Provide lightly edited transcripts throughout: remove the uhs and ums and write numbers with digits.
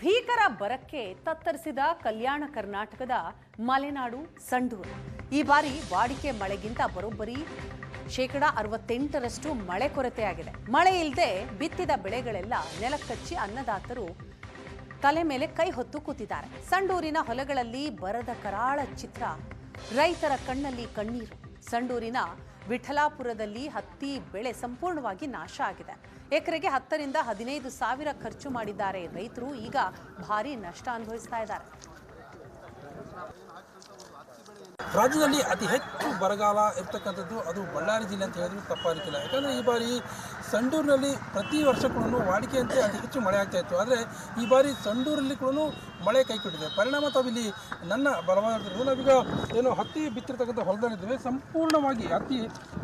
ಭೀಕರ ಬರಕ್ಕೆ ತತ್ತರಿಸಿದ ಕಲ್ಯಾಣ ಕರ್ನಾಟಕದ ಮಲೆನಾಡು ಸಂಡೂರು. ಈ ಬಾರಿ ವಾಡಿಕೆ ಮಳೆಗಿಂತ ಬರೋಬ್ಬರಿ 68% ಮಳೆ ಕೊರತೆಯಾಗಿದೆ. ಮಳೆ ಇಲ್ಲದೆ ಬಿತ್ತಿದ ಬೆಳೆಗಳೆಲ್ಲ ನೆಲಕ್ಕಚ್ಚಿ ಅನ್ನದಾತರು ತಲೆ ಮೇಲೆ ಕೈ ಹೊತ್ತು ಕೂತಿದ್ದಾರೆ. ಸಂಡೂರಿನ ಹೊಲಗಳಲ್ಲಿ ಬರದ ಕರಾಳ ಚಿತ್ರ, ರೈತರ ಕಣ್ಣಲ್ಲಿ ಕಣ್ಣೀರು. ಸಂಡೂರಿನ ವಿಠಲಾಪುರದಲ್ಲಿ ಹತ್ತಿ ಬೆಳೆ ಸಂಪೂರ್ಣವಾಗಿ ನಾಶ ಆಗಿದೆ. ಎಕರೆಗೆ 10 ರಿಂದ 15 ಸಾವಿರ ಖರ್ಚು ಮಾಡಿದ್ದಾರೆ ರೈತರು. ಈಗ ಭಾರಿ ನಷ್ಟ ಅನುಭವಿಸ್ತಾ ಇದ್ದಾರೆ. ರಾಜ್ಯದಲ್ಲಿ ಅತಿ ಹೆಚ್ಚು ಬರಗಾಲ ಇರ್ತಕ್ಕಂಥದ್ದು ಅದು ಬಳ್ಳಾರಿ ಜಿಲ್ಲೆ ಅಂತ ಹೇಳಿದ್ರು ತಪ್ಪಾಗಲಿಕ್ಕಿಲ್ಲ. ಯಾಕಂದರೆ ಈ ಬಾರಿ ಸಂಡೂರಿನಲ್ಲಿ ಪ್ರತಿ ವರ್ಷ ಕೂಡ ವಾಡಿಕೆಯಂತೆ ಅತಿ ಹೆಚ್ಚು ಮಳೆ ಆಗ್ತಾ ಇತ್ತು. ಆದರೆ ಈ ಬಾರಿ ಸಂಡೂರಲ್ಲಿ ಕೂಡ ಮಳೆ ಕೈಕೊಟ್ಟಿದೆ. ಪರಿಣಾಮ ತಾವಿಲ್ಲಿ ನನ್ನ ಬಲವಾದ ನಾವೀಗ ಏನು ಹತ್ತಿ ಬಿತ್ತಿರ್ತಕ್ಕಂಥ ಹೊಲದಲ್ಲಿದ್ದೇವೆ. ಸಂಪೂರ್ಣವಾಗಿ ಹತ್ತಿ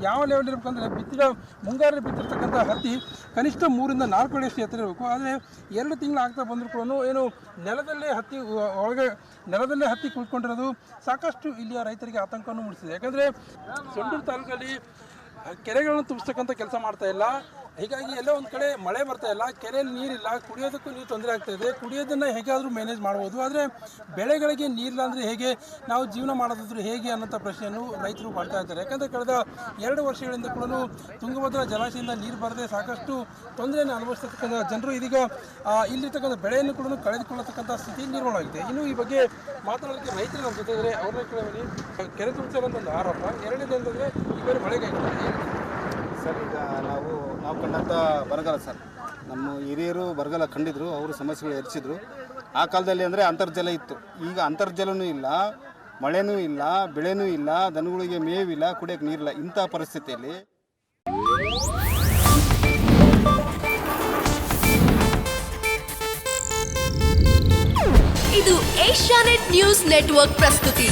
ಯಾವ ಲೆವೆಲ್ ಇರಬೇಕಂದ್ರೆ ಮುಂಗಾರಲ್ಲಿ ಬಿತ್ತಿರ್ತಕ್ಕಂಥ ಹತ್ತಿ ಕನಿಷ್ಠ 3 ರಿಂದ 4 ಅಡಿಯಷ್ಟು ಎತ್ತರ ಇರಬೇಕು. ಆದರೆ 2 ತಿಂಗಳು ಆಗ್ತಾ ಬಂದರೂ ಕೂಡ ಏನು ನೆಲದಲ್ಲೇ ಹತ್ತಿ ಕುಳ್ಕೊಂಡಿರೋದು ಸಾಕಷ್ಟು ಇಲ್ಲಿಯ ರೈತರಿಗೆ ಆತಂಕವನ್ನು ಮೂಡಿಸಿದೆ. ಯಾಕಂದರೆ ಸಂಡೂರು ತಾಲೂಕಲ್ಲಿ ಕೆರೆಗಳನ್ನು ತುಂಬಿಸ್ತಕ್ಕಂಥ ಕೆಲಸ ಮಾಡ್ತಾ ಇಲ್ಲ. ಹೀಗಾಗಿ ಎಲ್ಲೋ ಒಂದು ಕಡೆ ಮಳೆ ಬರ್ತಾ ಇಲ್ಲ, ಕೆರೆಯಲ್ಲಿ ನೀರಿಲ್ಲ, ಕುಡಿಯೋದಕ್ಕೂ ನೀರು ತೊಂದರೆ ಆಗ್ತಾ ಇದೆ. ಕುಡಿಯೋದನ್ನು ಹೇಗಾದರೂ ಮ್ಯಾನೇಜ್ ಮಾಡ್ಬೋದು, ಆದರೆ ಬೆಳೆಗಳಿಗೆ ನೀರಿಲ್ಲ ಅಂದರೆ ಹೇಗೆ ನಾವು ಜೀವನ ಮಾಡೋದಾದ್ರೂ ಹೇಗೆ ಅನ್ನೋಂಥ ಪ್ರಶ್ನೆಯನ್ನು ರೈತರು ಮಾಡ್ತಾ ಇದ್ದಾರೆ. ಯಾಕಂದರೆ ಕಳೆದ 2 ವರ್ಷಗಳಿಂದ ಕೂಡ ತುಂಗಭದ್ರಾ ಜಲಾಶಯದಿಂದ ನೀರು ಬರದೆ ಸಾಕಷ್ಟು ತೊಂದರೆಯನ್ನು ಅನುಭವಿಸ್ತಕ್ಕಂಥ ಜನರು ಇದೀಗ ಇಲ್ಲಿರ್ತಕ್ಕಂಥ ಬೆಳೆಯನ್ನು ಕೂಡ ಕಳೆದುಕೊಳ್ಳತಕ್ಕಂಥ ಸ್ಥಿತಿ ನಿರ್ಮಾಣವಾಗಿದೆ. ಇನ್ನು ಈ ಬಗ್ಗೆ ಮಾತನಾಡೋದಕ್ಕೆ ರೈತರು ನಮ್ಮ ಜೊತೆ ಇದ್ದಾರೆ. ಅವ್ರನ್ನ ಕೇಳಿ ಕೆರೆ ತುಂಬಿಸೋದಂತ ಒಂದು ಆರೋಪ. ಎರಡನೇದು ಅಂತಂದರೆ ಈ ಬಾರಿ ಮಳೆಗಾಯ್ತು ಸರ್. ಈಗ ನಾವು ಕಂಡಂಥ ಬರಗಾಲ ಸರ್, ನಮ್ಮ ಹಿರಿಯರು ಬರಗಾಲ ಕಂಡಿದ್ರು, ಅವರು ಸಮಸ್ಯೆಗಳು ಎರಿಸಿದ್ರು. ಆ ಕಾಲದಲ್ಲಿ ಅಂದರೆ ಅಂತರ್ಜಲ ಇತ್ತು. ಈಗ ಅಂತರ್ಜಲನೂ ಇಲ್ಲ, ಮಳೆನೂ ಇಲ್ಲ, ಬೆಳೆನೂ ಇಲ್ಲ, ದನಗಳಿಗೆ ಮೇವಿಲ್ಲ, ಕುಡಿಯೋಕ್ಕೆ ನೀರಿಲ್ಲ. ಇಂಥ ಪರಿಸ್ಥಿತಿಯಲ್ಲಿ ಇದು ಏಷ್ಯಾನೆಟ್ ನ್ಯೂಸ್ ನೆಟ್ವರ್ಕ್ ಪ್ರಸ್ತುತಿ.